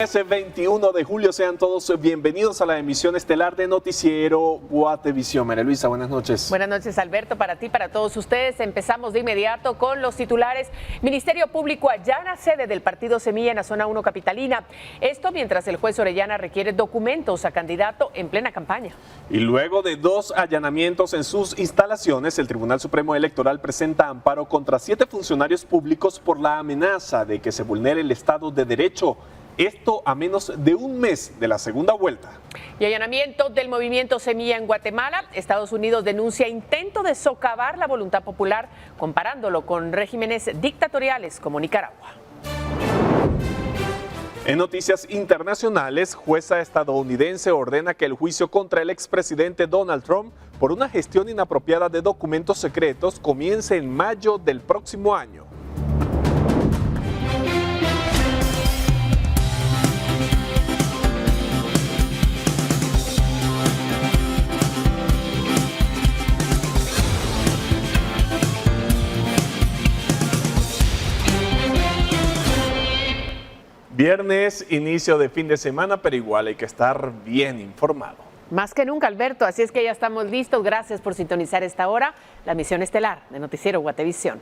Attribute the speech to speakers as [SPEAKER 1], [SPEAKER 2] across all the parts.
[SPEAKER 1] Ese 21 de julio, sean todos bienvenidos a la emisión estelar de Noticiero Guatevisión. María Luisa, buenas noches.
[SPEAKER 2] Buenas noches, Alberto, para ti, para todos ustedes. Empezamos de inmediato con los titulares. Ministerio Público allana sede del partido Semilla en la zona 1 capitalina. Esto mientras el juez Orellana requiere documentos a candidato en plena campaña. Y luego de 2 allanamientos en sus instalaciones, el Tribunal Supremo Electoral presenta amparo contra 7 funcionarios públicos por la amenaza de que se vulnere el Estado de Derecho. Esto a menos de un mes de la segunda vuelta. Y allanamiento del movimiento Semilla en Guatemala. Estados Unidos denuncia intento de socavar la voluntad popular, comparándolo con regímenes dictatoriales como Nicaragua. En noticias internacionales, jueza estadounidense ordena que el juicio contra el expresidente Donald Trump por una gestión inapropiada de documentos secretos comience en mayo del próximo año. Viernes, inicio de fin de semana, pero igual hay que estar bien informado. Más que nunca, Alberto, así es que ya estamos listos. Gracias por sintonizar esta hora, la emisión estelar de Noticiero Guatevisión.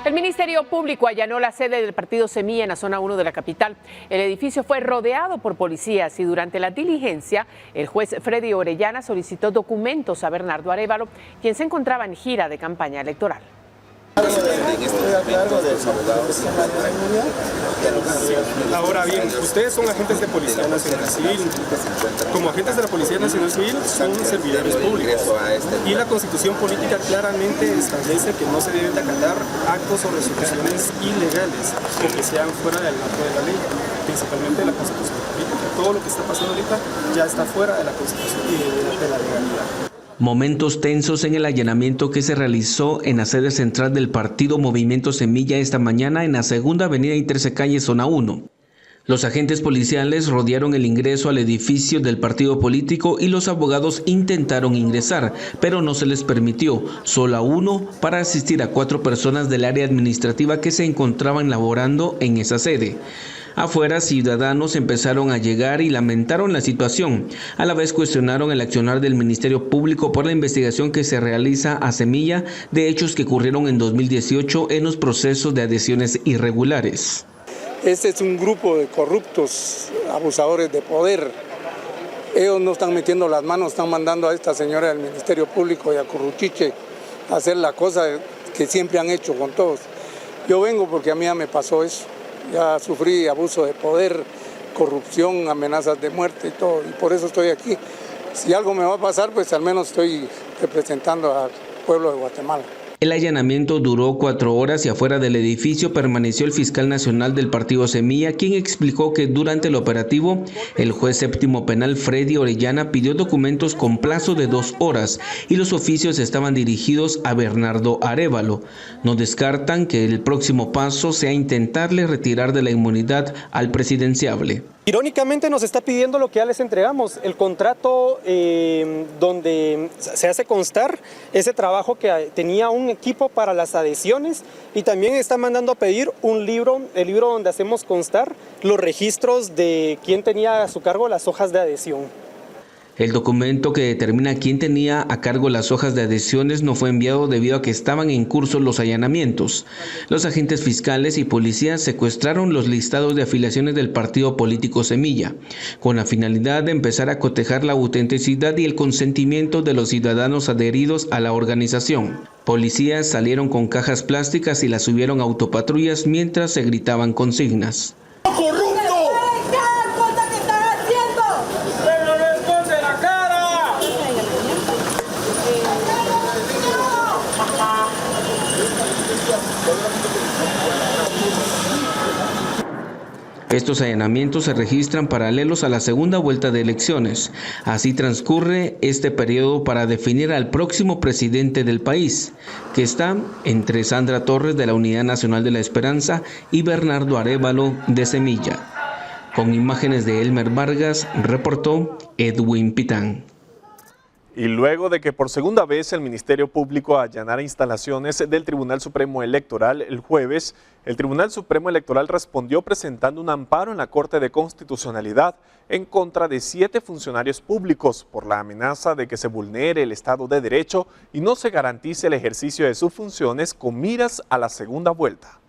[SPEAKER 2] El Ministerio Público allanó la sede del partido Semilla en la zona 1 de la capital. El edificio fue rodeado por policías y durante la diligencia, el juez Freddy Orellana solicitó documentos a Bernardo Arévalo, quien se encontraba en gira de campaña electoral.
[SPEAKER 3] Ahora bien, ustedes son agentes de Policía Nacional Civil. Como agentes de la Policía Nacional Civil son servidores públicos. Y la Constitución Política claramente establece que no se deben de acatar actos o resoluciones ilegales o que sean fuera del marco de la ley, principalmente de la Constitución Política. Todo lo que está pasando ahorita ya está fuera de la Constitución y de la legalidad.
[SPEAKER 4] Momentos tensos en el allanamiento que se realizó en la sede central del partido Movimiento Semilla esta mañana en la segunda avenida y 13 calle zona 1. Los agentes policiales rodearon el ingreso al edificio del partido político y los abogados intentaron ingresar, pero no se les permitió, solo a uno para asistir a 4 personas del área administrativa que se encontraban laborando en esa sede. Afuera, ciudadanos empezaron a llegar y lamentaron la situación. A la vez cuestionaron el accionar del Ministerio Público por la investigación que se realiza a Semilla de hechos que ocurrieron en 2018 en los procesos de adhesiones irregulares.
[SPEAKER 5] Este es un grupo de corruptos, abusadores de poder. Ellos no están metiendo las manos, están mandando a esta señora del Ministerio Público y a Curruchiche a hacer la cosa que siempre han hecho con todos. Yo vengo porque a mí ya me pasó eso. Ya sufrí abuso de poder, corrupción, amenazas de muerte y todo, y por eso estoy aquí. Si algo me va a pasar, pues al menos estoy representando al pueblo de Guatemala.
[SPEAKER 4] El allanamiento duró 4 horas y afuera del edificio permaneció el fiscal nacional del partido Semilla, quien explicó que durante el operativo, el juez séptimo penal Freddy Orellana pidió documentos con plazo de 2 horas y los oficios estaban dirigidos a Bernardo Arévalo. No descartan que el próximo paso sea intentarle retirar de la inmunidad al presidenciable.
[SPEAKER 3] Irónicamente nos está pidiendo lo que ya les entregamos, el contrato donde se hace constar ese trabajo que tenía un equipo para las adhesiones y también está mandando a pedir un libro, el libro donde hacemos constar los registros de quién tenía a su cargo las hojas de adhesión.
[SPEAKER 4] El documento que determina quién tenía a cargo las hojas de adhesiones no fue enviado debido a que estaban en curso los allanamientos. Los agentes fiscales y policías secuestraron los listados de afiliaciones del partido político Semilla, con la finalidad de empezar a cotejar la autenticidad y el consentimiento de los ciudadanos adheridos a la organización. Policías salieron con cajas plásticas y las subieron a autopatrullas mientras se gritaban consignas. Estos allanamientos se registran paralelos a la segunda vuelta de elecciones. Así transcurre este periodo para definir al próximo presidente del país, que está entre Sandra Torres de la Unidad Nacional de la Esperanza y Bernardo Arévalo de Semilla. Con imágenes de Elmer Vargas, reportó Edwin Pitán.
[SPEAKER 1] Y luego de que por segunda vez el Ministerio Público allanara instalaciones del Tribunal Supremo Electoral el jueves, el Tribunal Supremo Electoral respondió presentando un amparo en la Corte de Constitucionalidad en contra de 7 funcionarios públicos por la amenaza de que se vulnere el Estado de Derecho y no se garantice el ejercicio de sus funciones con miras a la segunda vuelta.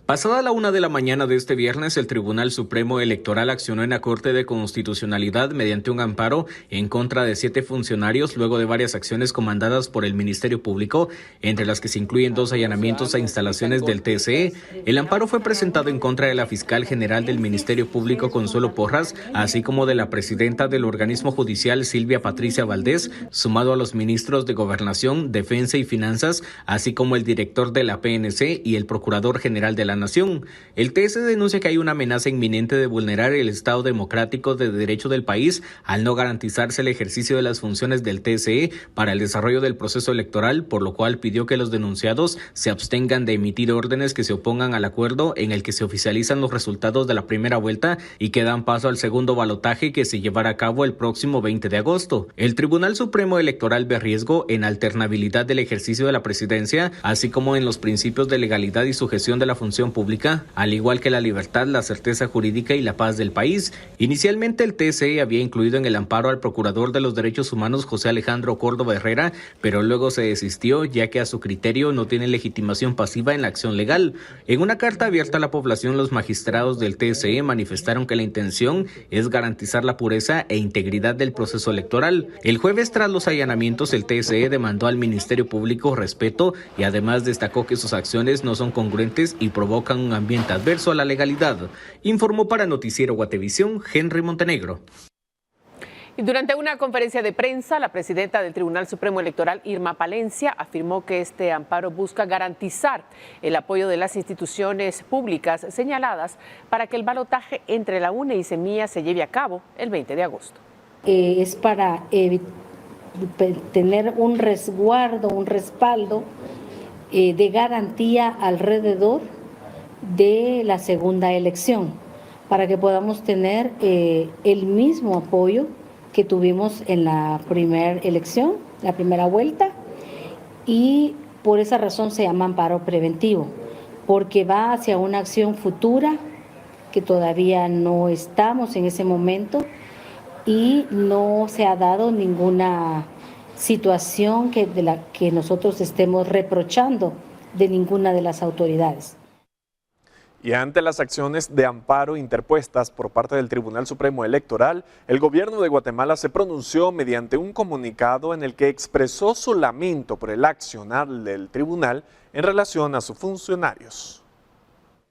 [SPEAKER 4] Pasada la 1 de la mañana de este viernes, el Tribunal Supremo Electoral accionó en la Corte de Constitucionalidad mediante un amparo en contra de 7 funcionarios luego de varias acciones comandadas por el Ministerio Público, entre las que se incluyen 2 allanamientos a instalaciones del TSE. El amparo fue presentado en contra de la fiscal general del Ministerio Público, Consuelo Porras, así como de la presidenta del organismo judicial, Silvia Patricia Valdés, sumado a los ministros de Gobernación, Defensa y Finanzas, así como el director de la PNC y el procurador general de la Nación. El TSE denuncia que hay una amenaza inminente de vulnerar el Estado democrático de derecho del país al no garantizarse el ejercicio de las funciones del TSE para el desarrollo del proceso electoral, por lo cual pidió que los denunciados se abstengan de emitir órdenes que se opongan al acuerdo en el que se oficializan los resultados de la primera vuelta y que dan paso al segundo balotaje que se llevará a cabo el próximo 20 de agosto. El Tribunal Supremo Electoral ve riesgo en alternabilidad del ejercicio de la presidencia, así como en los principios de legalidad y sujeción de la función pública, al igual que la libertad, la certeza jurídica y la paz del país. Inicialmente el TSE había incluido en el amparo al Procurador de los Derechos Humanos, José Alejandro Córdoba Herrera, pero luego se desistió ya que a su criterio no tiene legitimación pasiva en la acción legal. En una carta abierta a la población, los magistrados del TSE manifestaron que la intención es garantizar la pureza e integridad del proceso electoral. El jueves, tras los allanamientos, el TSE demandó al Ministerio Público respeto y además destacó que sus acciones no son congruentes y provocan un ambiente adverso a la legalidad. Informó para Noticiero Guatevisión, Henry Montenegro.
[SPEAKER 2] Y durante una conferencia de prensa, la presidenta del Tribunal Supremo Electoral, Irma Palencia, afirmó que este amparo busca garantizar el apoyo de las instituciones públicas señaladas para que el balotaje entre la UNE y Semilla se lleve a cabo el 20 de agosto.
[SPEAKER 6] Es para tener un resguardo, un respaldo de garantía alrededor de la segunda elección, para que podamos tener el mismo apoyo que tuvimos en la primera elección, la primera vuelta, y por esa razón se llama amparo preventivo, porque va hacia una acción futura que todavía no estamos en ese momento y no se ha dado ninguna situación de la que nosotros estemos reprochando de ninguna de las autoridades.
[SPEAKER 1] Y ante las acciones de amparo interpuestas por parte del Tribunal Supremo Electoral, el gobierno de Guatemala se pronunció mediante un comunicado en el que expresó su lamento por el accionar del tribunal en relación a sus funcionarios.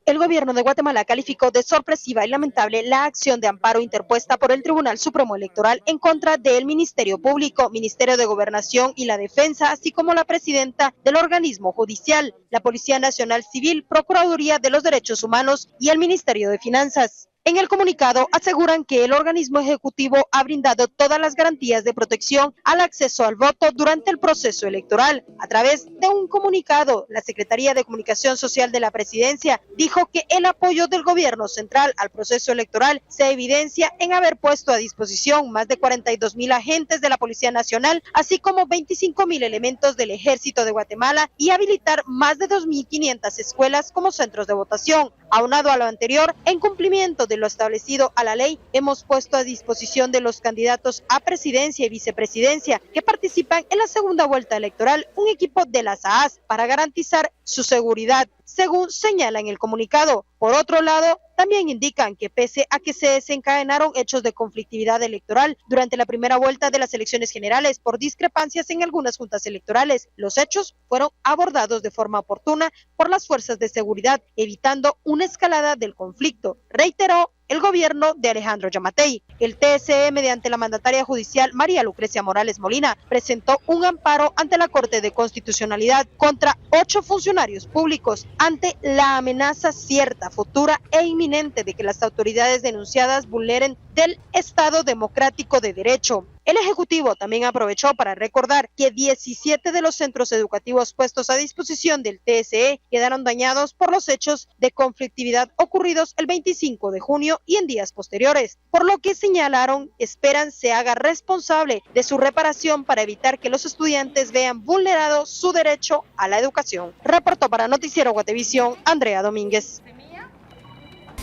[SPEAKER 7] El gobierno de Guatemala calificó de sorpresiva y lamentable la acción de amparo interpuesta por el Tribunal Supremo Electoral en contra del Ministerio Público, Ministerio de Gobernación y la Defensa, así como la presidenta del organismo judicial, la Policía Nacional Civil, Procuraduría de los Derechos Humanos y el Ministerio de Finanzas. En el comunicado aseguran que el organismo ejecutivo ha brindado todas las garantías de protección al acceso al voto durante el proceso electoral. A través de un comunicado, la Secretaría de Comunicación Social de la Presidencia dijo que el apoyo del gobierno central al proceso electoral se evidencia en haber puesto a disposición más de 42,000 agentes de la Policía Nacional, así como 25,000 elementos del Ejército de Guatemala y habilitar más de 2,500 escuelas como centros de votación. Aunado a lo anterior, en cumplimiento de lo establecido a la ley, hemos puesto a disposición de los candidatos a presidencia y vicepresidencia que participan en la segunda vuelta electoral un equipo de las AAS para garantizar su seguridad, según señala en el comunicado. Por otro lado, también indican que pese a que se desencadenaron hechos de conflictividad electoral durante la primera vuelta de las elecciones generales por discrepancias en algunas juntas electorales, los hechos fueron abordados de forma oportuna por las fuerzas de seguridad, evitando una escalada del conflicto, reiteró el gobierno de Alejandro Yamatei. El TSE, mediante la mandataria judicial María Lucrecia Morales Molina, presentó un amparo ante la Corte de Constitucionalidad contra 8 funcionarios públicos ante la amenaza cierta, futura e inminente de que las autoridades denunciadas vulneren del Estado democrático de derecho. El Ejecutivo también aprovechó para recordar que 17 de los centros educativos puestos a disposición del TSE quedaron dañados por los hechos de conflictividad ocurridos el 25 de junio y en días posteriores, por lo que señalaron esperan se haga responsable de su reparación para evitar que los estudiantes vean vulnerado su derecho a la educación. Reportó para Noticiero Guatevisión, Andrea Domínguez.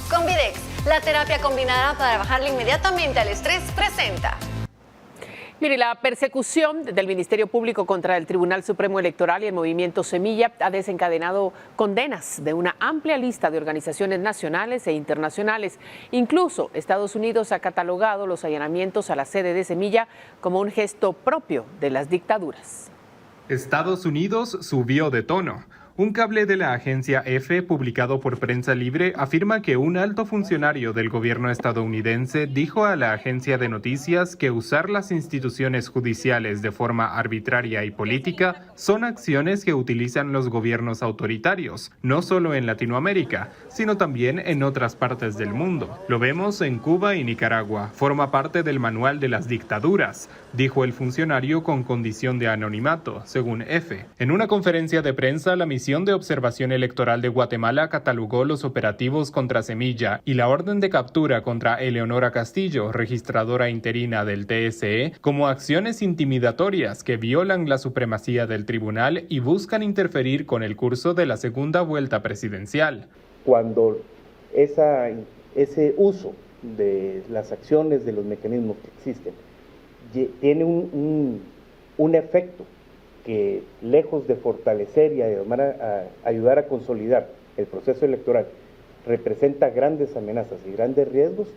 [SPEAKER 8] Convidex, la terapia combinada para bajarle inmediatamente al estrés, presenta.
[SPEAKER 2] Mire, la persecución del Ministerio Público contra el Tribunal Supremo Electoral y el movimiento Semilla ha desencadenado condenas de una amplia lista de organizaciones nacionales e internacionales. Incluso Estados Unidos ha catalogado los allanamientos a la sede de Semilla como un gesto propio de las dictaduras.
[SPEAKER 9] Estados Unidos subió de tono. Un cable de la agencia EFE publicado por Prensa Libre afirma que un alto funcionario del gobierno estadounidense dijo a la agencia de noticias que usar las instituciones judiciales de forma arbitraria y política son acciones que utilizan los gobiernos autoritarios, no solo en Latinoamérica, sino también en otras partes del mundo. Lo vemos en Cuba y Nicaragua, forma parte del manual de las dictaduras, dijo el funcionario con condición de anonimato, según EFE. En una conferencia de prensa, la misión de Observación Electoral de Guatemala catalogó los operativos contra Semilla y la orden de captura contra Eleonora Castillo, registradora interina del TSE, como acciones intimidatorias que violan la supremacía del tribunal y buscan interferir con el curso de la segunda vuelta presidencial.
[SPEAKER 10] Cuando ese uso de las acciones, de los mecanismos que existen, tiene un efecto que, lejos de fortalecer y ayudar a consolidar el proceso electoral, representa grandes amenazas y grandes riesgos,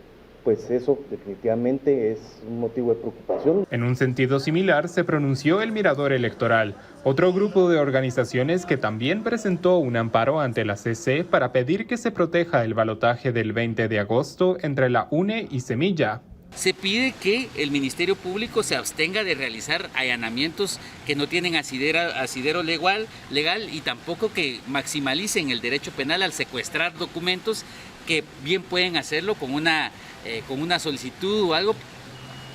[SPEAKER 10] pues eso definitivamente es un motivo de preocupación.
[SPEAKER 9] En un sentido similar se pronunció el Mirador Electoral, otro grupo de organizaciones que también presentó un amparo ante la CC para pedir que se proteja el balotaje del 20 de agosto entre la UNE y Semilla.
[SPEAKER 11] Se pide que el Ministerio Público se abstenga de realizar allanamientos que no tienen asidero legal y tampoco que maximalicen el derecho penal al secuestrar documentos que bien pueden hacerlo con una solicitud o algo,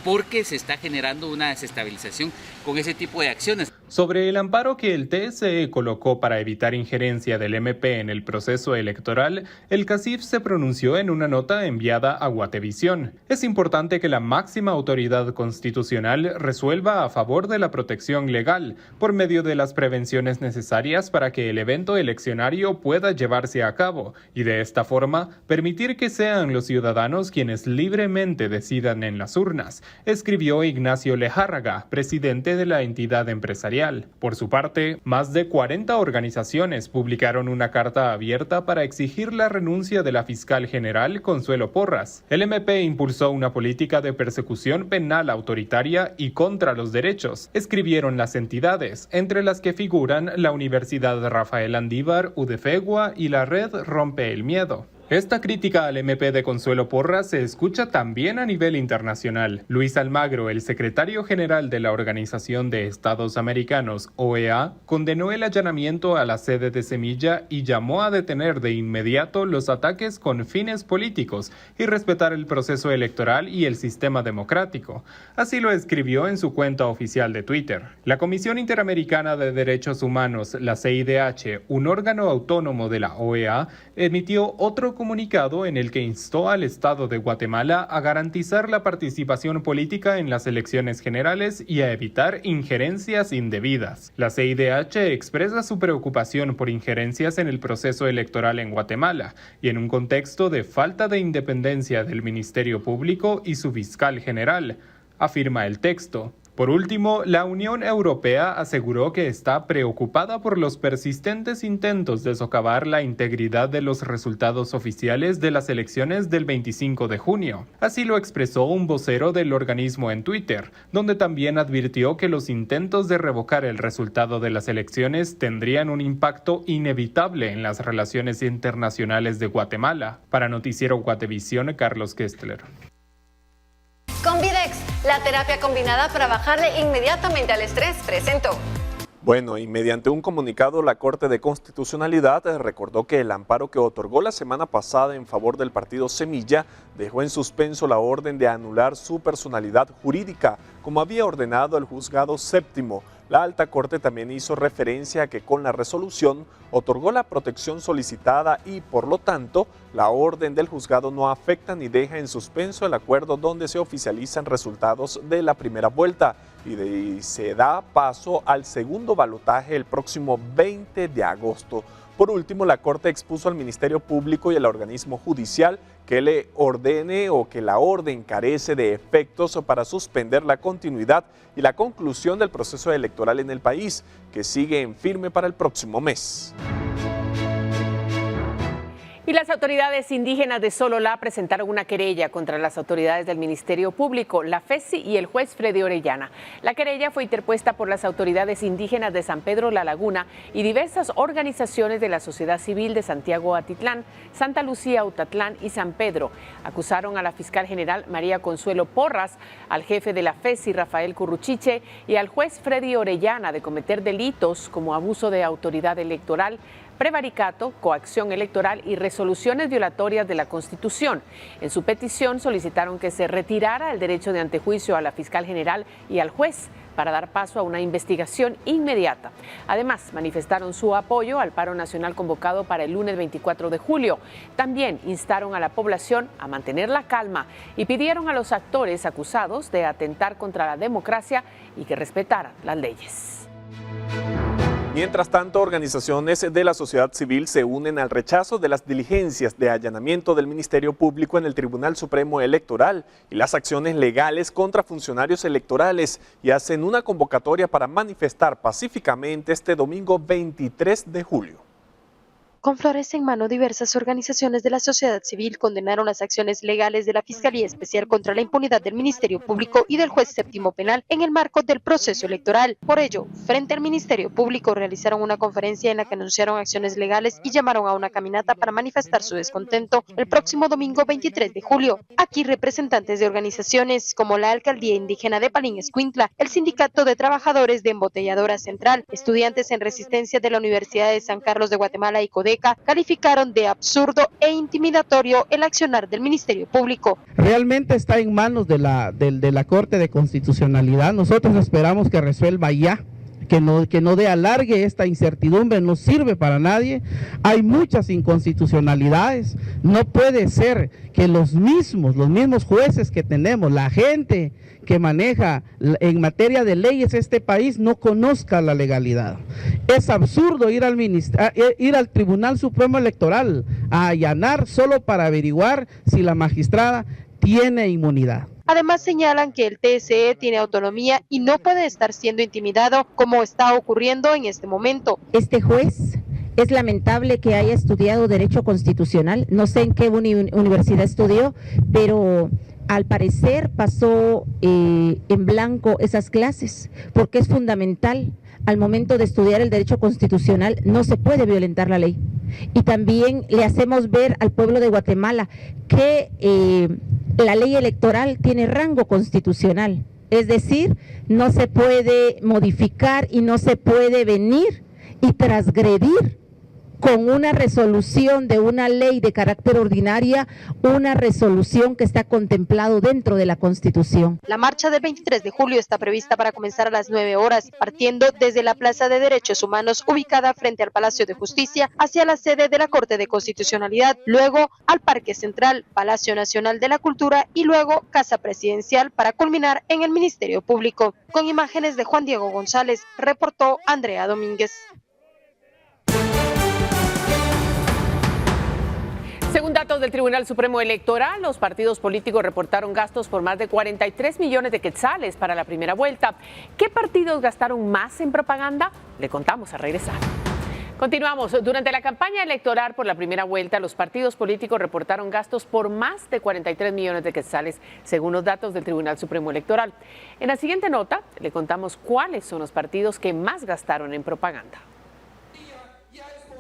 [SPEAKER 11] porque se está generando una desestabilización con ese tipo de acciones.
[SPEAKER 9] Sobre el amparo que el TSE colocó para evitar injerencia del MP en el proceso electoral, el CACIF se pronunció en una nota enviada a Guatevisión. Es importante que la máxima autoridad constitucional resuelva a favor de la protección legal, por medio de las prevenciones necesarias para que el evento eleccionario pueda llevarse a cabo, y de esta forma permitir que sean los ciudadanos quienes libremente decidan en las urnas, escribió Ignacio Lejárraga, presidente de la entidad empresarial. Por su parte, más de 40 organizaciones publicaron una carta abierta para exigir la renuncia de la fiscal general Consuelo Porras. El MP impulsó una política de persecución penal autoritaria y contra los derechos, escribieron las entidades, entre las que figuran la Universidad Rafael Andívar, UDFEGUA y la Red Rompe el Miedo. Esta crítica al MP de Consuelo Porras se escucha también a nivel internacional. Luis Almagro, el secretario general de la Organización de Estados Americanos, OEA, condenó el allanamiento a la sede de Semilla y llamó a detener de inmediato los ataques con fines políticos y respetar el proceso electoral y el sistema democrático. Así lo escribió en su cuenta oficial de Twitter. La Comisión Interamericana de Derechos Humanos, la CIDH, un órgano autónomo de la OEA, emitió otro comunicado en el que instó al Estado de Guatemala a garantizar la participación política en las elecciones generales y a evitar injerencias indebidas. La CIDH expresa su preocupación por injerencias en el proceso electoral en Guatemala y en un contexto de falta de independencia del Ministerio Público y su fiscal general, afirma el texto. Por último, la Unión Europea aseguró que está preocupada por los persistentes intentos de socavar la integridad de los resultados oficiales de las elecciones del 25 de junio. Así lo expresó un vocero del organismo en Twitter, donde también advirtió que los intentos de revocar el resultado de las elecciones tendrían un impacto inevitable en las relaciones internacionales de Guatemala. Para Noticiero Guatevisión, Carlos Kestler.
[SPEAKER 8] Convidex, la terapia combinada para bajarle inmediatamente al estrés, presentó.
[SPEAKER 1] Bueno, y mediante un comunicado, la Corte de Constitucionalidad recordó que el amparo que otorgó la semana pasada en favor del partido Semilla dejó en suspenso la orden de anular su personalidad jurídica, como había ordenado el juzgado séptimo. La Alta Corte también hizo referencia a que con la resolución otorgó la protección solicitada y, por lo tanto, la orden del juzgado no afecta ni deja en suspenso el acuerdo donde se oficializan resultados de la primera vuelta y se da paso al segundo balotaje el próximo 20 de agosto. Por último, la Corte expuso al Ministerio Público y al organismo judicial que le ordene o que la orden carece de efectos para suspender la continuidad y la conclusión del proceso electoral en el país, que sigue en firme para el próximo mes.
[SPEAKER 2] Y las autoridades indígenas de Sololá presentaron una querella contra las autoridades del Ministerio Público, la FESI y el juez Freddy Orellana. La querella fue interpuesta por las autoridades indígenas de San Pedro La Laguna y diversas organizaciones de la sociedad civil de Santiago Atitlán, Santa Lucía Autatlán y San Pedro. Acusaron a la fiscal general María Consuelo Porras, al jefe de la FESI Rafael Curruchiche y al juez Freddy Orellana de cometer delitos como abuso de autoridad electoral, prevaricato, coacción electoral y resoluciones violatorias de la Constitución. En su petición solicitaron que se retirara el derecho de antejuicio a la fiscal general y al juez para dar paso a una investigación inmediata. Además, manifestaron su apoyo al paro nacional convocado para el lunes 24 de julio. También instaron a la población a mantener la calma y pidieron a los actores acusados de atentar contra la democracia y que respetaran las leyes.
[SPEAKER 1] Mientras tanto, organizaciones de la sociedad civil se unen al rechazo de las diligencias de allanamiento del Ministerio Público en el Tribunal Supremo Electoral y las acciones legales contra funcionarios electorales y hacen una convocatoria para manifestar pacíficamente este domingo 23 de julio.
[SPEAKER 7] Con flores en mano, diversas organizaciones de la sociedad civil condenaron las acciones legales de la Fiscalía Especial contra la impunidad del Ministerio Público y del juez séptimo penal en el marco del proceso electoral. Por ello, frente al Ministerio Público realizaron una conferencia en la que anunciaron acciones legales y llamaron a una caminata para manifestar su descontento el próximo domingo 23 de julio. Aquí representantes de organizaciones como la Alcaldía Indígena de Palín Escuintla, el Sindicato de Trabajadores de Embotelladora Central, estudiantes en resistencia de la Universidad de San Carlos de Guatemala y CODECA, calificaron de absurdo e intimidatorio el accionar del Ministerio Público.
[SPEAKER 12] Realmente está en manos de la Corte de Constitucionalidad. Nosotros esperamos que resuelva ya, que no dé alargue esta incertidumbre, no sirve para nadie. Hay muchas inconstitucionalidades. No puede ser que los mismos jueces que tenemos, la gente que maneja en materia de leyes este país, no conozca la legalidad. Es absurdo ir al Tribunal Supremo Electoral a allanar solo para averiguar si la magistrada tiene inmunidad.
[SPEAKER 7] Además señalan que el TSE tiene autonomía y no puede estar siendo intimidado como está ocurriendo en este momento.
[SPEAKER 13] Este juez es lamentable que haya estudiado Derecho Constitucional, no sé en qué universidad estudió, pero al parecer pasó en blanco esas clases, porque es fundamental. Al momento de estudiar el derecho constitucional no se puede violentar la ley. Y también le hacemos ver al pueblo de Guatemala que la ley electoral tiene rango constitucional. Es decir, no se puede modificar y no se puede venir y transgredir con una resolución de una ley de carácter ordinaria, una resolución que está contemplado dentro de la Constitución.
[SPEAKER 7] La marcha del 23 de julio está prevista para comenzar a las 9 horas, partiendo desde la Plaza de Derechos Humanos, ubicada frente al Palacio de Justicia, hacia la sede de la Corte de Constitucionalidad, luego al Parque Central, Palacio Nacional de la Cultura y luego Casa Presidencial para culminar en el Ministerio Público. Con imágenes de Juan Diego González, reportó Andrea Domínguez.
[SPEAKER 2] Según datos del Tribunal Supremo Electoral, los partidos políticos reportaron gastos por más de 43 millones de quetzales para la primera vuelta. ¿Qué partidos gastaron más en propaganda? Le contamos al regresar. Continuamos. Durante la campaña electoral por la primera vuelta, los partidos políticos reportaron gastos por más de 43 millones de quetzales, según los datos del Tribunal Supremo Electoral. En la siguiente nota, le contamos cuáles son los partidos que más gastaron en propaganda.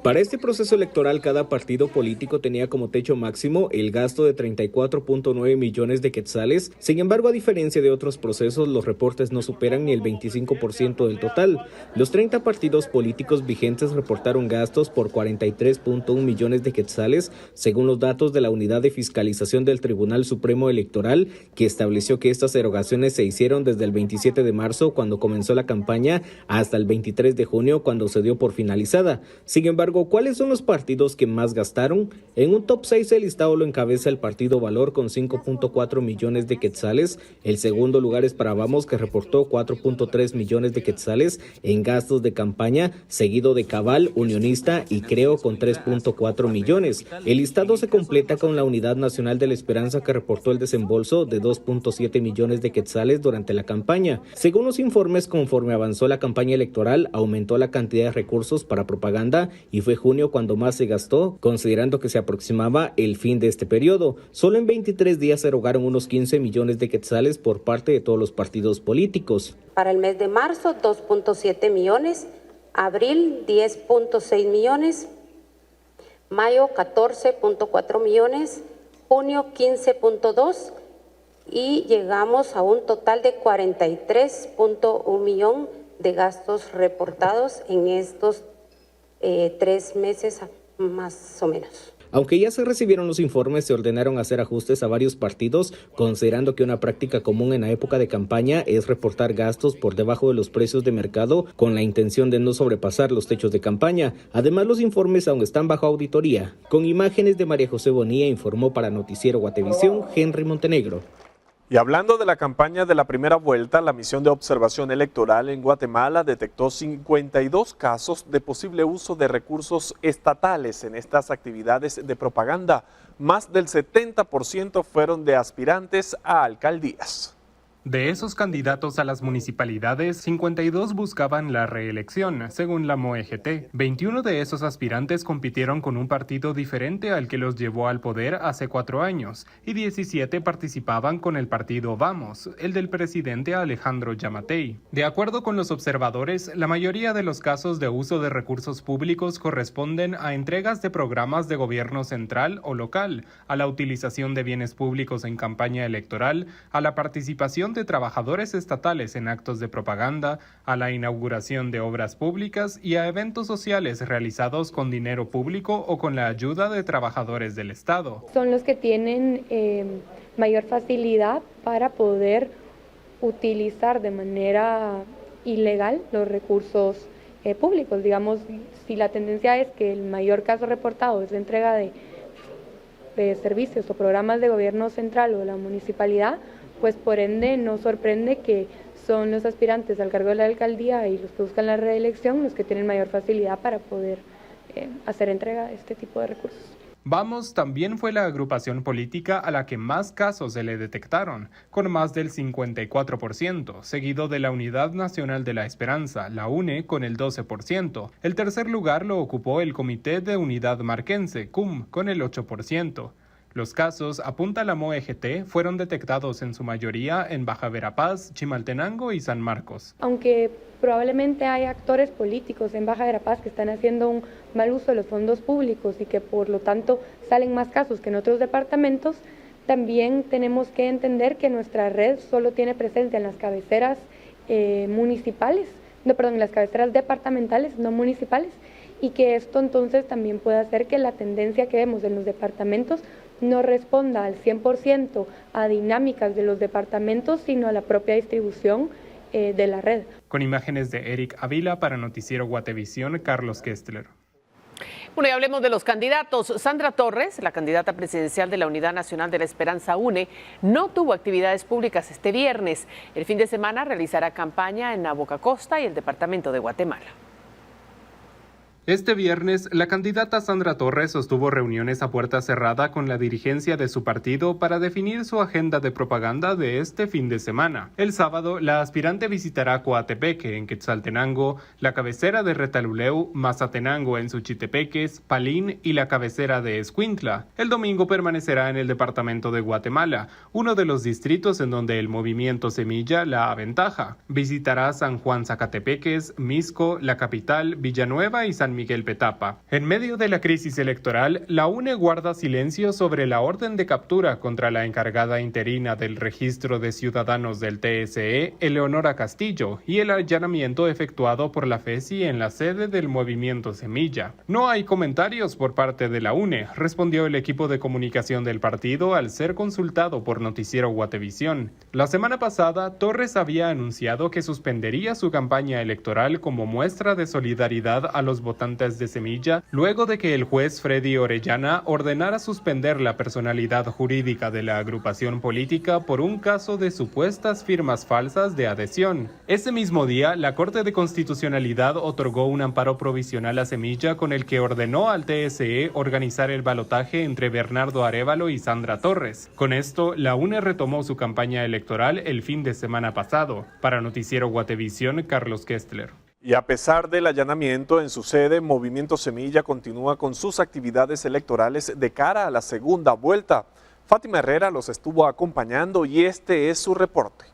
[SPEAKER 14] Para este proceso electoral, cada partido político tenía como techo máximo el gasto de 34.9 millones de quetzales. Sin embargo, a diferencia de otros procesos, los reportes no superan ni el 25% del total. Los 30 partidos políticos vigentes reportaron gastos por 43.1 millones de quetzales, según los datos de la Unidad de Fiscalización del Tribunal Supremo Electoral, que estableció que estas erogaciones se hicieron desde el 27 de marzo, cuando comenzó la campaña, hasta el 23 de junio, cuando se dio por finalizada. Sin embargo, ¿cuáles son los partidos que más gastaron? En un top 6 el listado lo encabeza el Partido Valor con 5.4 millones de quetzales. El segundo lugar es para Vamos, que reportó 4.3 millones de quetzales en gastos de campaña, seguido de Cabal, Unionista y Creo con 3.4 millones. El listado se completa con la Unidad Nacional de la Esperanza, que reportó el desembolso de 2.7 millones de quetzales durante la campaña. Según los informes, conforme avanzó la campaña electoral, aumentó la cantidad de recursos para propaganda y fue junio cuando más se gastó, considerando que se aproximaba el fin de este periodo. Solo en 23 días se erogaron unos 15 millones de quetzales por parte de todos los partidos políticos.
[SPEAKER 15] Para el mes de marzo, 2.7 millones, abril, 10.6 millones, mayo, 14.4 millones, junio, 15.2 y llegamos a un total de 43.1 millón de gastos reportados en estos 3 meses más o menos.
[SPEAKER 14] Aunque ya se recibieron los informes, se ordenaron hacer ajustes a varios partidos, considerando que una práctica común en la época de campaña es reportar gastos por debajo de los precios de mercado, con la intención de no sobrepasar los techos de campaña. Además, los informes aún están bajo auditoría. Con imágenes de María José Bonilla, informó para Noticiero Guatevisión, Henry Montenegro.
[SPEAKER 1] Y hablando de la campaña de la primera vuelta, la misión de observación electoral en Guatemala detectó 52 casos de posible uso de recursos estatales en estas actividades de propaganda. Más del 70% fueron de aspirantes a alcaldías.
[SPEAKER 9] De esos candidatos a las municipalidades, 52 buscaban la reelección, según la MOEGT. 21 de esos aspirantes compitieron con un partido diferente al que los llevó al poder hace 4 años, y 17 participaban con el partido Vamos, el del presidente Alejandro Yamatei. De acuerdo con los observadores, la mayoría de los casos de uso de recursos públicos corresponden a entregas de programas de gobierno central o local, a la utilización de bienes públicos en campaña electoral, a la participación de trabajadores estatales en actos de propaganda, a la inauguración de obras públicas y a eventos sociales realizados con dinero público o con la ayuda de trabajadores del Estado.
[SPEAKER 16] Son los que tienen mayor facilidad para poder utilizar de manera ilegal los recursos públicos. Digamos, si la tendencia es que el mayor caso reportado es la entrega de servicios o programas de gobierno central o de la municipalidad, pues por ende no sorprende que son los aspirantes al cargo de la alcaldía y los que buscan la reelección los que tienen mayor facilidad para poder hacer entrega de este tipo de recursos.
[SPEAKER 9] Vamos también fue la agrupación política a la que más casos se le detectaron, con más del 54%, seguido de la Unidad Nacional de la Esperanza, la UNE, con el 12%. El tercer lugar lo ocupó el Comité de Unidad Marquense, CUM, con el 8%. Los casos, apunta la MOEGT, fueron detectados en su mayoría en Baja Verapaz, Chimaltenango y San Marcos.
[SPEAKER 16] Aunque probablemente hay actores políticos en Baja Verapaz que están haciendo un mal uso de los fondos públicos y que por lo tanto salen más casos que en otros departamentos, también tenemos que entender que nuestra red solo tiene presencia en las cabeceras las cabeceras departamentales, no municipales, y que esto entonces también puede hacer que la tendencia que vemos en los departamentos no responda al 100% a dinámicas de los departamentos, sino a la propia distribución de la red.
[SPEAKER 9] Con imágenes de Eric Ávila para Noticiero Guatevisión, Carlos Kestler.
[SPEAKER 2] Bueno, y hablemos de los candidatos. Sandra Torres, la candidata presidencial de la Unidad Nacional de la Esperanza UNE, no tuvo actividades públicas este viernes. El fin de semana realizará campaña en Bocacosta y el departamento de Guatemala.
[SPEAKER 9] Este viernes, la candidata Sandra Torres sostuvo reuniones a puerta cerrada con la dirigencia de su partido para definir su agenda de propaganda de este fin de semana. El sábado, la aspirante visitará Coatepeque, en Quetzaltenango, la cabecera de Retaluleu, Mazatenango en Suchitepeques, Palín y la cabecera de Escuintla. El domingo permanecerá en el departamento de Guatemala, uno de los distritos en donde el movimiento Semilla la aventaja. Visitará San Juan Zacatepeques, Misco, la capital, Villanueva y San Miguel Petapa. En medio de la crisis electoral, la UNE guarda silencio sobre la orden de captura contra la encargada interina del registro de ciudadanos del TSE, Eleonora Castillo, y el allanamiento efectuado por la FESI en la sede del Movimiento Semilla. No hay comentarios por parte de la UNE, respondió el equipo de comunicación del partido al ser consultado por Noticiero Guatevisión. La semana pasada, Torres había anunciado que suspendería su campaña electoral como muestra de solidaridad a los votantes de Semilla, luego de que el juez Freddy Orellana ordenara suspender la personalidad jurídica de la agrupación política por un caso de supuestas firmas falsas de adhesión. Ese mismo día, la Corte de Constitucionalidad otorgó un amparo provisional a Semilla con el que ordenó al TSE organizar el balotaje entre Bernardo Arévalo y Sandra Torres. Con esto, la UNE retomó su campaña electoral el fin de semana pasado. Para Noticiero Guatevisión, Carlos Kestler.
[SPEAKER 1] Y a pesar del allanamiento en su sede, Movimiento Semilla continúa con sus actividades electorales de cara a la segunda vuelta. Fátima Herrera los estuvo acompañando y este es su reporte.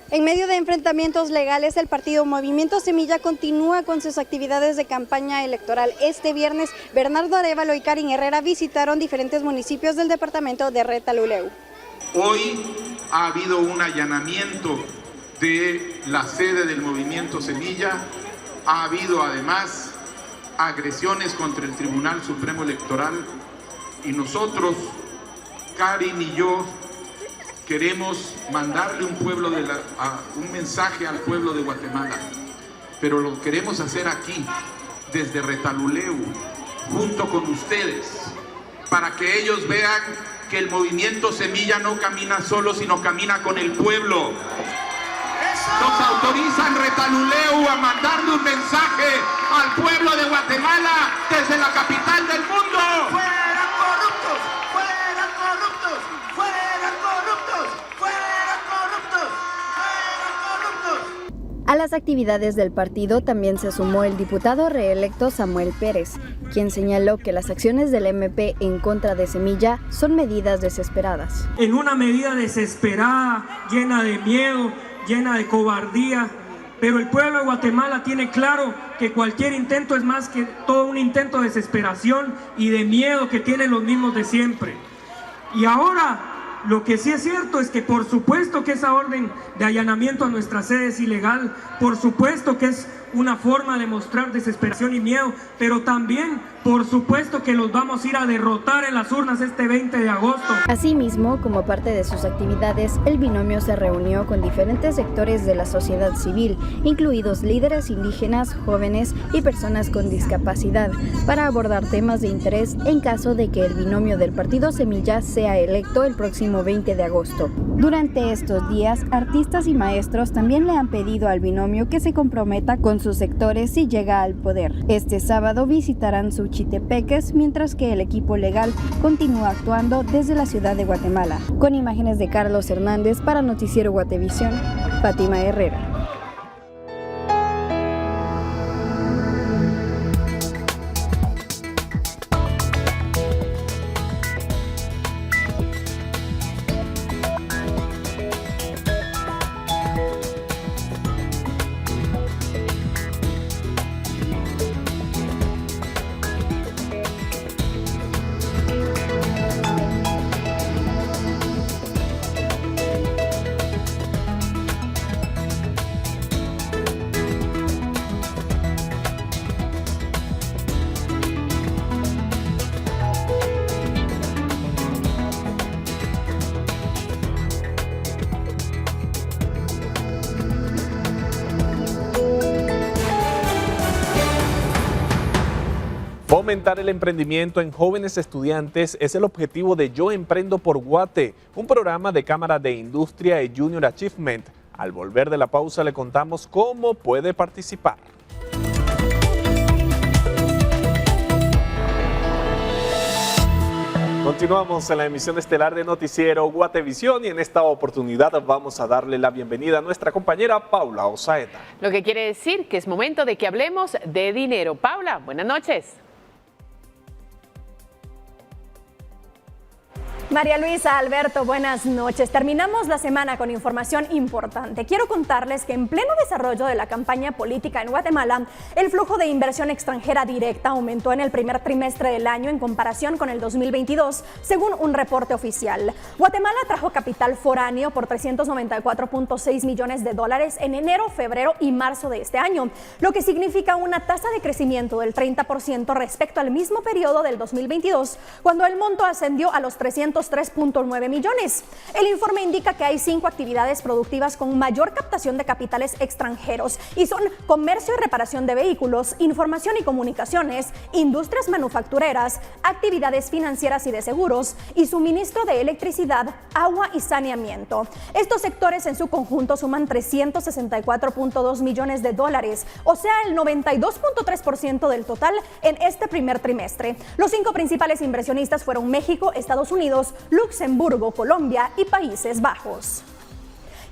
[SPEAKER 17] En medio de enfrentamientos legales, el partido Movimiento Semilla continúa con sus actividades de campaña electoral. Este viernes, Bernardo Arévalo y Karin Herrera visitaron diferentes municipios del departamento de Retalhuleu.
[SPEAKER 18] Hoy ha habido un allanamiento de la sede del Movimiento Semilla. Ha habido además agresiones contra el Tribunal Supremo Electoral y nosotros, Karin y yo, queremos mandarle un mensaje al pueblo de Guatemala, pero lo queremos hacer aquí, desde Retalhuleu, junto con ustedes, para que ellos vean que el Movimiento Semilla no camina solo, sino camina con el pueblo. Nos autorizan Retalhuleu a mandarle un mensaje al pueblo de Guatemala desde la capital del mundo. ¡Fuera corruptos! ¡Fuera corruptos! ¡Fuera corruptos! ¡Fuera corruptos! ¡Fuera corruptos!
[SPEAKER 17] A las actividades del partido también se sumó el diputado reelecto Samuel Pérez, quien señaló que las acciones del MP en contra de Semilla son medidas desesperadas.
[SPEAKER 19] En una medida desesperada, llena de miedo, llena de cobardía, pero el pueblo de Guatemala tiene claro que cualquier intento es más que todo un intento de desesperación y de miedo que tienen los mismos de siempre. Y ahora, lo que sí es cierto es que por supuesto que esa orden de allanamiento a nuestra sede es ilegal, por supuesto que es una forma de mostrar desesperación y miedo, pero también por supuesto que los vamos a ir a derrotar en las urnas este 20 de agosto.
[SPEAKER 17] Asimismo, como parte de sus actividades, el binomio se reunió con diferentes sectores de la sociedad civil, incluidos líderes indígenas, jóvenes y personas con discapacidad, para abordar temas de interés en caso de que el binomio del partido Semilla sea electo el próximo 20 de agosto. Durante estos días, artistas y maestros también le han pedido al binomio que se comprometa con sus sectores si llega al poder. Este sábado visitarán Suchitepeques, mientras que el equipo legal continúa actuando desde la ciudad de Guatemala. Con imágenes de Carlos Hernández para Noticiero Guatevisión, Fátima Herrera.
[SPEAKER 1] Fomentar el emprendimiento en jóvenes estudiantes es el objetivo de Yo Emprendo por Guate, un programa de Cámara de Industria y Junior Achievement. Al volver de la pausa le contamos cómo puede participar. Continuamos en la emisión estelar de Noticiero Guatevisión y en esta oportunidad vamos a darle la bienvenida a nuestra compañera Paula Osaeta.
[SPEAKER 2] Lo que quiere decir que es momento de que hablemos de dinero. Paula, buenas noches.
[SPEAKER 20] María Luisa, Alberto, buenas noches. Terminamos la semana con información importante. Quiero contarles que en pleno desarrollo de la campaña política en Guatemala, el flujo de inversión extranjera directa aumentó en el primer trimestre del año en comparación con el 2022, según un reporte oficial. Guatemala trajo capital foráneo por $394.6 millones en enero, febrero y marzo de este año, lo que significa una tasa de crecimiento del 30% respecto al mismo periodo del 2022, cuando el monto ascendió a los 303.9 millones. El informe indica que hay 5 actividades productivas con mayor captación de capitales extranjeros y son comercio y reparación de vehículos, información y comunicaciones, industrias manufactureras, actividades financieras y de seguros y suministro de electricidad, agua y saneamiento. Estos sectores en su conjunto suman $364.2 millones, o sea el 92.3% del total en este primer trimestre. Los 5 principales inversionistas fueron México, Estados Unidos, Luxemburgo, Colombia y Países Bajos.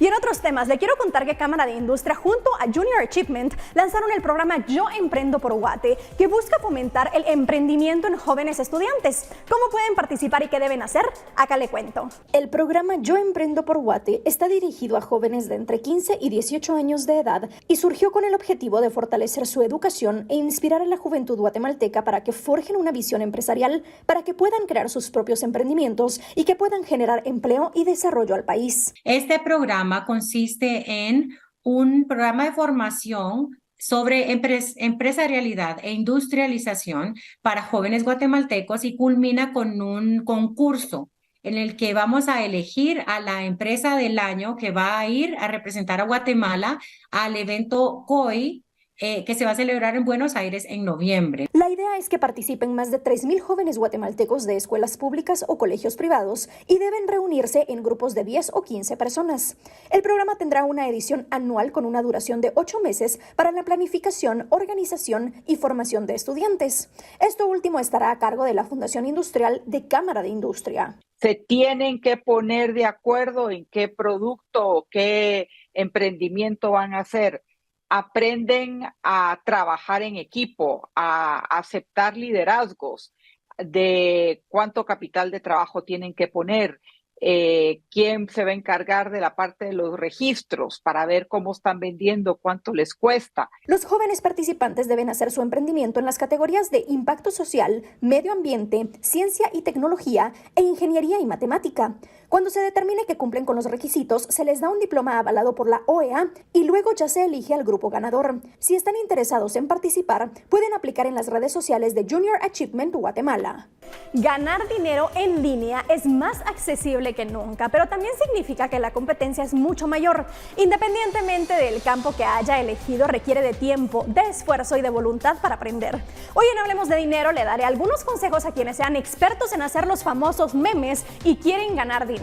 [SPEAKER 20] Y en otros temas, le quiero contar que Cámara de Industria junto a Junior Achievement lanzaron el programa Yo Emprendo por Guate, que busca fomentar el emprendimiento en jóvenes estudiantes. ¿Cómo pueden participar y qué deben hacer? Acá le cuento.
[SPEAKER 21] El programa Yo Emprendo por Guate está dirigido a jóvenes de entre 15 y 18 años de edad y surgió con el objetivo de fortalecer su educación e inspirar a la juventud guatemalteca para que forjen una visión empresarial, para que puedan crear sus propios emprendimientos y que puedan generar empleo y desarrollo al país.
[SPEAKER 22] Este programa consiste en un programa de formación sobre empresarialidad e industrialización para jóvenes guatemaltecos y culmina con un concurso en el que vamos a elegir a la empresa del año que va a ir a representar a Guatemala al evento COI, que se va a celebrar en Buenos Aires en noviembre.
[SPEAKER 21] La idea es que participen más de 3,000 jóvenes guatemaltecos de escuelas públicas o colegios privados y deben reunirse en grupos de 10 o 15 personas. El programa tendrá una edición anual con una duración de 8 meses para la planificación, organización y formación de estudiantes. Esto último estará a cargo de la Fundación Industrial de Cámara de Industria.
[SPEAKER 23] Se tienen que poner de acuerdo en qué producto o qué emprendimiento van a hacer. Aprenden a trabajar en equipo, a aceptar liderazgos, de cuánto capital de trabajo tienen que poner, quién se va a encargar de la parte de los registros para ver cómo están vendiendo, cuánto les cuesta.
[SPEAKER 21] Los jóvenes participantes deben hacer su emprendimiento en las categorías de impacto social, medio ambiente, ciencia y tecnología e ingeniería y matemática. Cuando se determine que cumplen con los requisitos, se les da un diploma avalado por la OEA y luego ya se elige al grupo ganador. Si están interesados en participar, pueden aplicar en las redes sociales de Junior Achievement Guatemala.
[SPEAKER 20] Ganar dinero en línea es más accesible que nunca, pero también significa que la competencia es mucho mayor. Independientemente del campo que haya elegido, requiere de tiempo, de esfuerzo y de voluntad para aprender. Hoy en Hablemos de Dinero le daré algunos consejos a quienes sean expertos en hacer los famosos memes y quieren ganar dinero.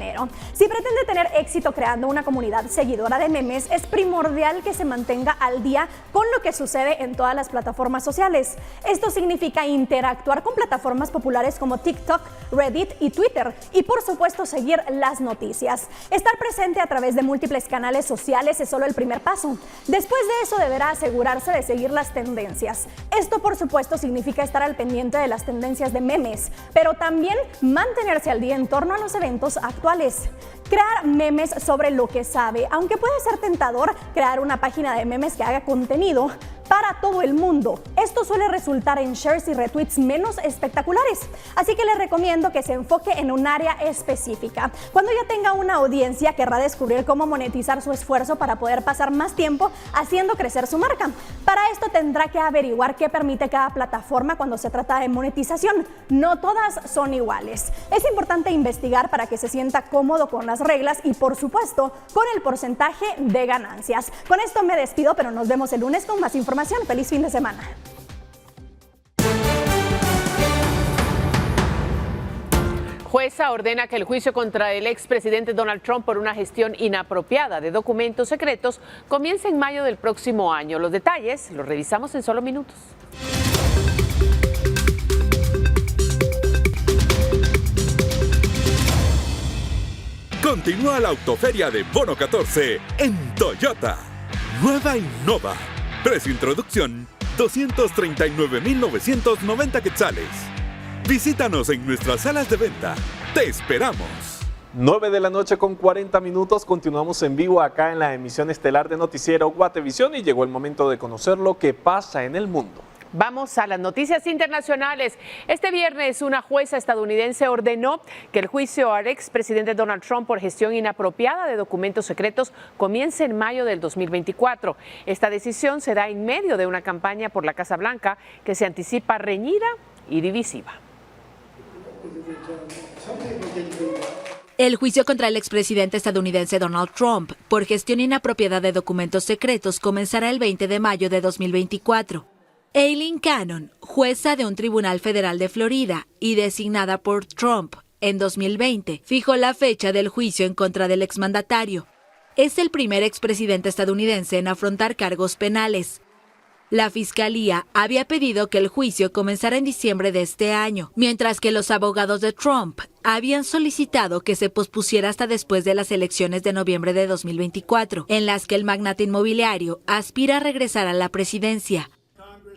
[SPEAKER 20] Si pretende tener éxito creando una comunidad seguidora de memes, es primordial que se mantenga al día con lo que sucede en todas las plataformas sociales. Esto significa interactuar con plataformas populares como TikTok, Reddit y Twitter y por supuesto seguir las noticias. Estar presente a través de múltiples canales sociales es solo el primer paso. Después de eso deberá asegurarse de seguir las tendencias. Esto por supuesto significa estar al pendiente de las tendencias de memes, pero también mantenerse al día en torno a los eventos actuales. Crear memes sobre lo que sabe, aunque puede ser tentador crear una página de memes que haga contenido para todo el mundo. Esto suele resultar en shares y retweets menos espectaculares, así que les recomiendo que se enfoque en un área específica. Cuando ya tenga una audiencia, querrá descubrir cómo monetizar su esfuerzo para poder pasar más tiempo haciendo crecer su marca. Para esto tendrá que averiguar qué permite cada plataforma cuando se trata de monetización. No todas son iguales. Es importante investigar para que se sienta cómodo con las reglas y, por supuesto, con el porcentaje de ganancias. Con esto me despido, pero nos vemos el lunes con más información. Feliz fin de semana.
[SPEAKER 2] Jueza ordena que el juicio contra el expresidente Donald Trump por una gestión inapropiada de documentos secretos comience en mayo del próximo año. Los detalles los revisamos en solo minutos.
[SPEAKER 24] Continúa la autoferia de Bono 14 en Toyota. Nueva Innova. Precio introducción, 239,990 quetzales. Visítanos en nuestras salas de venta ¡Te esperamos!
[SPEAKER 1] 9 de la noche con 40 minutos, continuamos en vivo acá en la emisión estelar de Noticiero Guatevisión y llegó el momento de conocer lo que pasa en el mundo.
[SPEAKER 2] Vamos a las noticias internacionales. Este viernes una jueza estadounidense ordenó que el juicio al expresidente Donald Trump por gestión inapropiada de documentos secretos comience en mayo del 2024. Esta decisión se da en medio de una campaña por la Casa Blanca que se anticipa reñida y divisiva.
[SPEAKER 3] El juicio contra el expresidente estadounidense Donald Trump por gestión inapropiada de documentos secretos comenzará el 20 de mayo de 2024. Aileen Cannon, jueza de un tribunal federal de Florida y designada por Trump en 2020, fijó la fecha del juicio en contra del exmandatario. Es el primer expresidente estadounidense en afrontar cargos penales. La fiscalía había pedido que el juicio comenzara en diciembre de este año, mientras que los abogados de Trump habían solicitado que se pospusiera hasta después de las elecciones de noviembre de 2024, en las que el magnate inmobiliario aspira a regresar a la presidencia.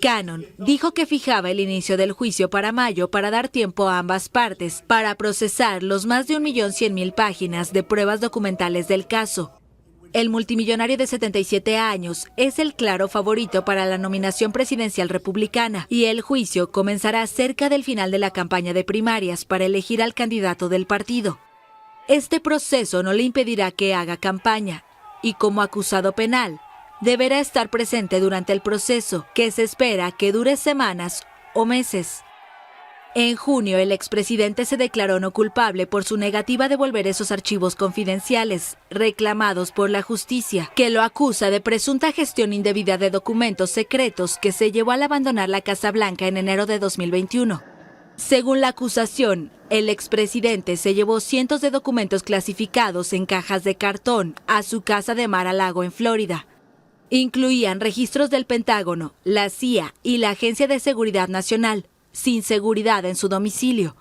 [SPEAKER 3] Cannon dijo que fijaba el inicio del juicio para mayo para dar tiempo a ambas partes para procesar los más de 1.100.000 páginas de pruebas documentales del caso. El multimillonario de 77 años es el claro favorito para la nominación presidencial republicana y el juicio comenzará cerca del final de la campaña de primarias para elegir al candidato del partido. Este proceso no le impedirá que haga campaña y, como acusado penal, deberá estar presente durante el proceso, que se espera que dure semanas o meses. En junio, el expresidente se declaró no culpable por su negativa a devolver esos archivos confidenciales, reclamados por la justicia, que lo acusa de presunta gestión indebida de documentos secretos que se llevó al abandonar la Casa Blanca en enero de 2021. Según la acusación, el expresidente se llevó cientos de documentos clasificados en cajas de cartón a su casa de Mar-a-Lago en Florida. Incluían registros del Pentágono, la CIA y la Agencia de Seguridad Nacional, sin seguridad en su domicilio.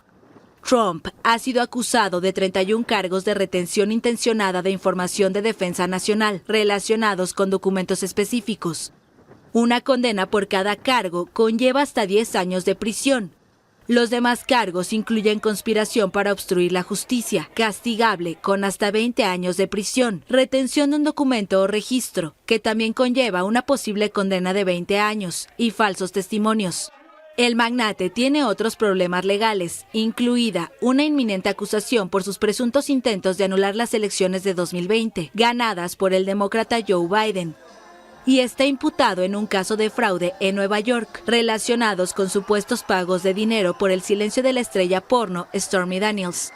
[SPEAKER 3] Trump ha sido acusado de 31 cargos de retención intencionada de información de defensa nacional relacionados con documentos específicos. Una condena por cada cargo conlleva hasta 10 años de prisión. Los demás cargos incluyen conspiración para obstruir la justicia, castigable con hasta 20 años de prisión, retención de un documento o registro, que también conlleva una posible condena de 20 años, y falsos testimonios. El magnate tiene otros problemas legales, incluida una inminente acusación por sus presuntos intentos de anular las elecciones de 2020, ganadas por el demócrata Joe Biden. Y está imputado en un caso de fraude en Nueva York, relacionados con supuestos pagos de dinero por el silencio de la estrella porno Stormy Daniels.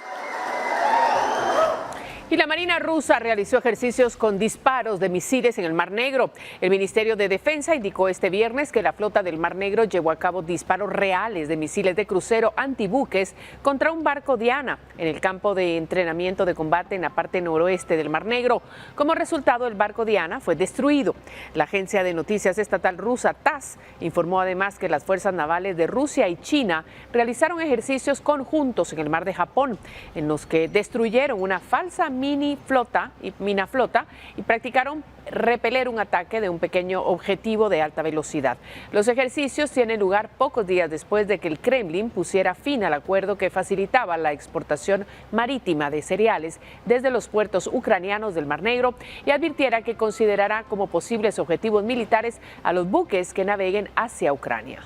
[SPEAKER 2] Y la Marina rusa realizó ejercicios con disparos de misiles en el Mar Negro. El Ministerio de Defensa indicó este viernes que la flota del Mar Negro llevó a cabo disparos reales de misiles de crucero antibuques contra un barco Diana en el campo de entrenamiento de combate en la parte noroeste del Mar Negro. Como resultado, el barco Diana fue destruido. La agencia de noticias estatal rusa TASS informó además que las fuerzas navales de Rusia y China realizaron ejercicios conjuntos en el Mar de Japón, en los que destruyeron una falsa mina flota y practicaron repeler un ataque de un pequeño objetivo de alta velocidad. Los ejercicios tienen lugar pocos días después de que el Kremlin pusiera fin al acuerdo que facilitaba la exportación marítima de cereales desde los puertos ucranianos del Mar Negro y advirtiera que considerará como posibles objetivos militares a los buques que naveguen hacia Ucrania.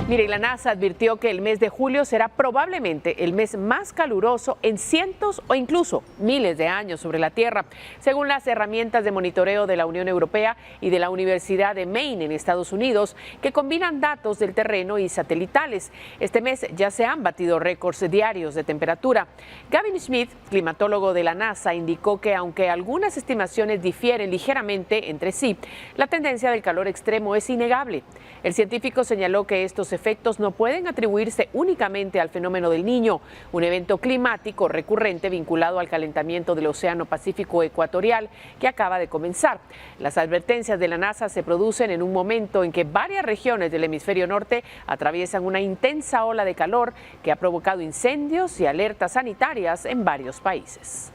[SPEAKER 2] Mire, la NASA advirtió que el mes de julio será probablemente el mes más caluroso en cientos o incluso miles de años sobre la Tierra, según las herramientas de monitoreo de la Unión Europea y de la Universidad de Maine en Estados Unidos, que combinan datos del terreno y satelitales. Este mes ya se han batido récords diarios de temperatura. Gavin Schmidt, climatólogo de la NASA, indicó que aunque algunas estimaciones difieren ligeramente entre sí, la tendencia del calor extremo es innegable. El científico señaló que estos efectos no pueden atribuirse únicamente al fenómeno del Niño, un evento climático recurrente vinculado al calentamiento del Océano Pacífico ecuatorial que acaba de comenzar. Las advertencias de la NASA se producen en un momento en que varias regiones del hemisferio norte atraviesan una intensa ola de calor que ha provocado incendios y alertas sanitarias en varios países.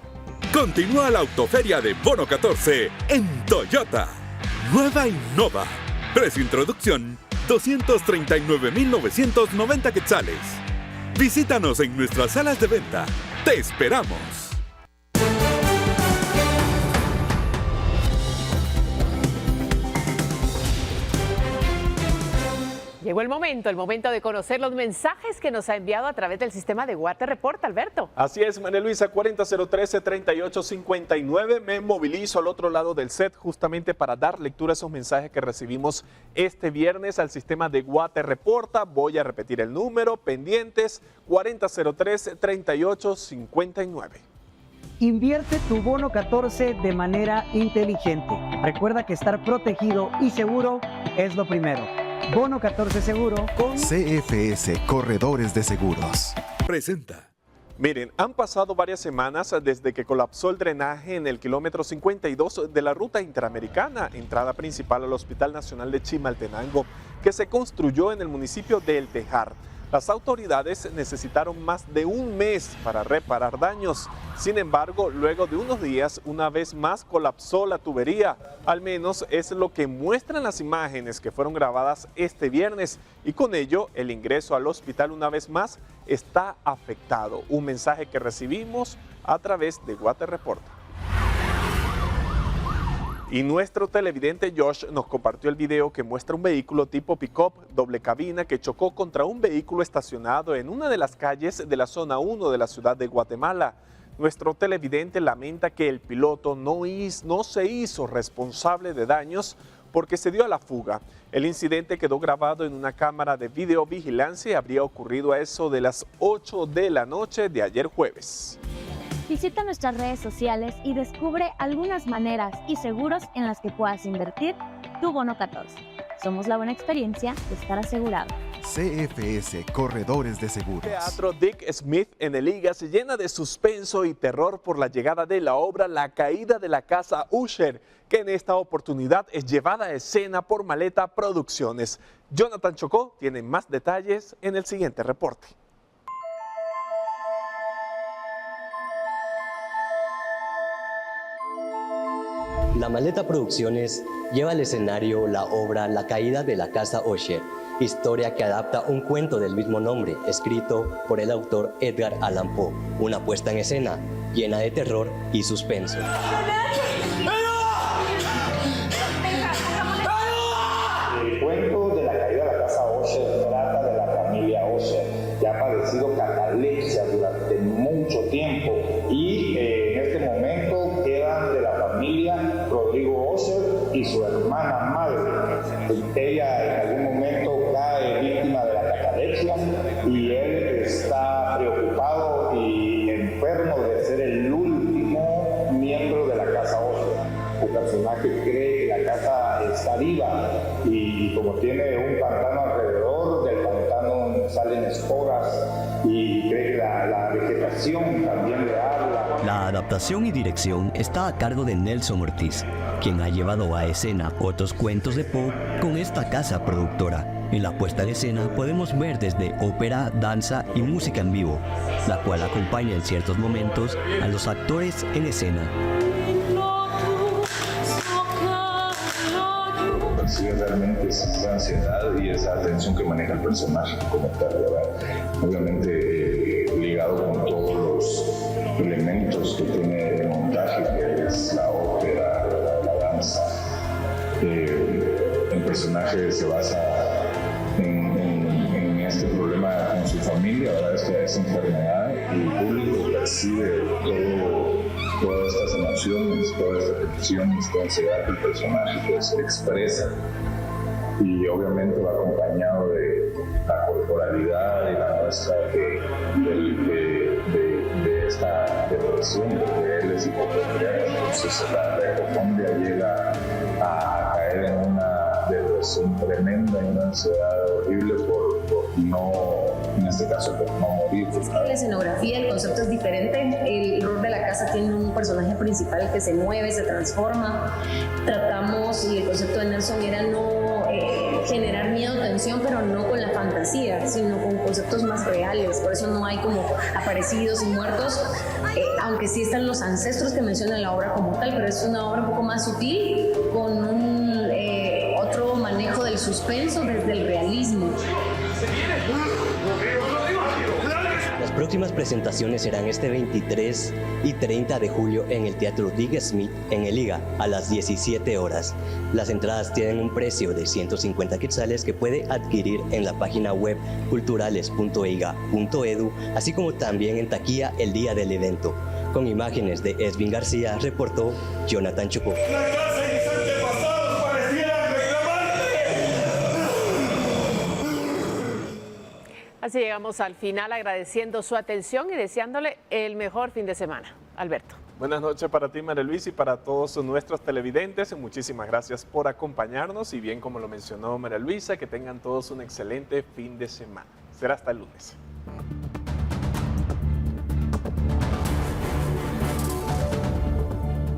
[SPEAKER 24] Continúa la autoferia de Bono 14 en Toyota. Nueva Innova. Precio introducción, 239.990 quetzales. Visítanos en nuestras salas de venta. ¡Te esperamos!
[SPEAKER 2] Llegó el momento de conocer los mensajes que nos ha enviado a través del sistema de Guate Report, Alberto.
[SPEAKER 1] Así es, María Luisa, 403-3859. Me movilizo al otro lado del set justamente para dar lectura a esos mensajes que recibimos este viernes al sistema de Guate Reporta. Voy a repetir el número, pendientes, 4003-3859.
[SPEAKER 4] Invierte tu bono 14 de manera inteligente. Recuerda que estar protegido y seguro es lo primero. Bono 14 Seguro con
[SPEAKER 5] CFS Corredores de Seguros.
[SPEAKER 24] Presenta.
[SPEAKER 1] Miren, han pasado varias semanas desde que colapsó el drenaje en el kilómetro 52 de la ruta interamericana, entrada principal al Hospital Nacional de Chimaltenango, que se construyó en el municipio de El Tejar. Las autoridades necesitaron más de un mes para reparar daños. Sin embargo, luego de unos días, una vez más colapsó la tubería. Al menos es lo que muestran las imágenes que fueron grabadas este viernes. Y con ello, el ingreso al hospital una vez más está afectado. Un mensaje que recibimos a través de Guate Reporta. Y nuestro televidente Josh nos compartió el video que muestra un vehículo tipo pick-up doble cabina que chocó contra un vehículo estacionado en una de las calles de la zona 1 de la ciudad de Guatemala. Nuestro televidente lamenta que el piloto no se hizo responsable de daños porque se dio a la fuga. El incidente quedó grabado en una cámara de videovigilancia y habría ocurrido a eso de las 8 de la noche de ayer jueves.
[SPEAKER 6] Visita nuestras redes sociales y descubre algunas maneras y seguros en las que puedas invertir tu bono 14. Somos la buena experiencia de estar asegurado.
[SPEAKER 5] CFS Corredores de Seguros.
[SPEAKER 1] Teatro Dick Smith en el IGA se llena de suspenso y terror por la llegada de la obra La Caída de la Casa Usher, que en esta oportunidad es llevada a escena por Maleta Producciones. Jonathan Chocó tiene más detalles en el siguiente reporte.
[SPEAKER 10] La Maleta Producciones lleva al escenario la obra La Caída de la Casa Usher, historia que adapta un cuento del mismo nombre, escrito por el autor Edgar Allan Poe, una puesta en escena llena de terror y suspenso.
[SPEAKER 25] El cuento de La Caída de la Casa Usher trata de la familia Usher, que ha padecido catalepsia durante mucho tiempo y en este momento quedan de la familia Rodrigo Usher y su hermana madre. Ella en algún momento cae víctima de la catalepsia y él está preocupado y enfermo de ser el último miembro de la casa Usher. El personaje cree que la casa está viva y como tiene un pantano alrededor, del pantano salen esporas y cree que la vegetación también le habla.
[SPEAKER 10] La adaptación y dirección está a cargo de Nelson Ortiz, quien ha llevado a escena otros cuentos de Poe con esta casa productora. En la puesta en escena podemos ver desde ópera, danza y música en vivo, la cual acompaña en ciertos momentos a los actores en escena.
[SPEAKER 25] Sí, realmente esa ansiedad y esa tensión que maneja el personaje como tal, ¿verdad? Obviamente ligado con todos los elementos que tiene el montaje, que es la ópera, la danza. El personaje se basa en este problema con su familia, ¿verdad? Esta enfermedad, y el público percibe todas estas emociones, todas estas tensiones, toda ansiedad que el personaje pues expresa, y obviamente va acompañado de la corporalidad y la muestra de esta depresión, porque él es hipocondriaco, entonces la hipocondria llega a caer en una depresión tremenda y una ansiedad horrible por no, en este caso, por no morir.
[SPEAKER 26] La escenografía, el concepto es diferente. El rol de la casa tiene un personaje principal que se mueve, se transforma. Tratamos, y el concepto de Nelson era no generar miedo, tensión, pero no con la fantasía, sino con conceptos más reales. Por eso no hay como aparecidos y muertos, aunque sí están los ancestros que menciona la obra como tal, pero es una obra un poco más sutil, con un otro manejo del suspenso desde el realismo.
[SPEAKER 10] Las próximas presentaciones serán este 23 y 30 de julio en el Teatro Dig Smith en El Liga a las 17 horas. Las entradas tienen un precio de 150 quetzales que puede adquirir en la página web culturales.eiga.edu, así como también en taquilla el día del evento. Con imágenes de Esvin García, reportó Jonathan Chocó.
[SPEAKER 2] Así llegamos al final, agradeciendo su atención y deseándole el mejor fin de semana. Alberto.
[SPEAKER 1] Buenas noches para ti, María Luisa, y para todos nuestros televidentes. Muchísimas gracias por acompañarnos y bien, como lo mencionó María Luisa, que tengan todos un excelente fin de semana. Será hasta el lunes.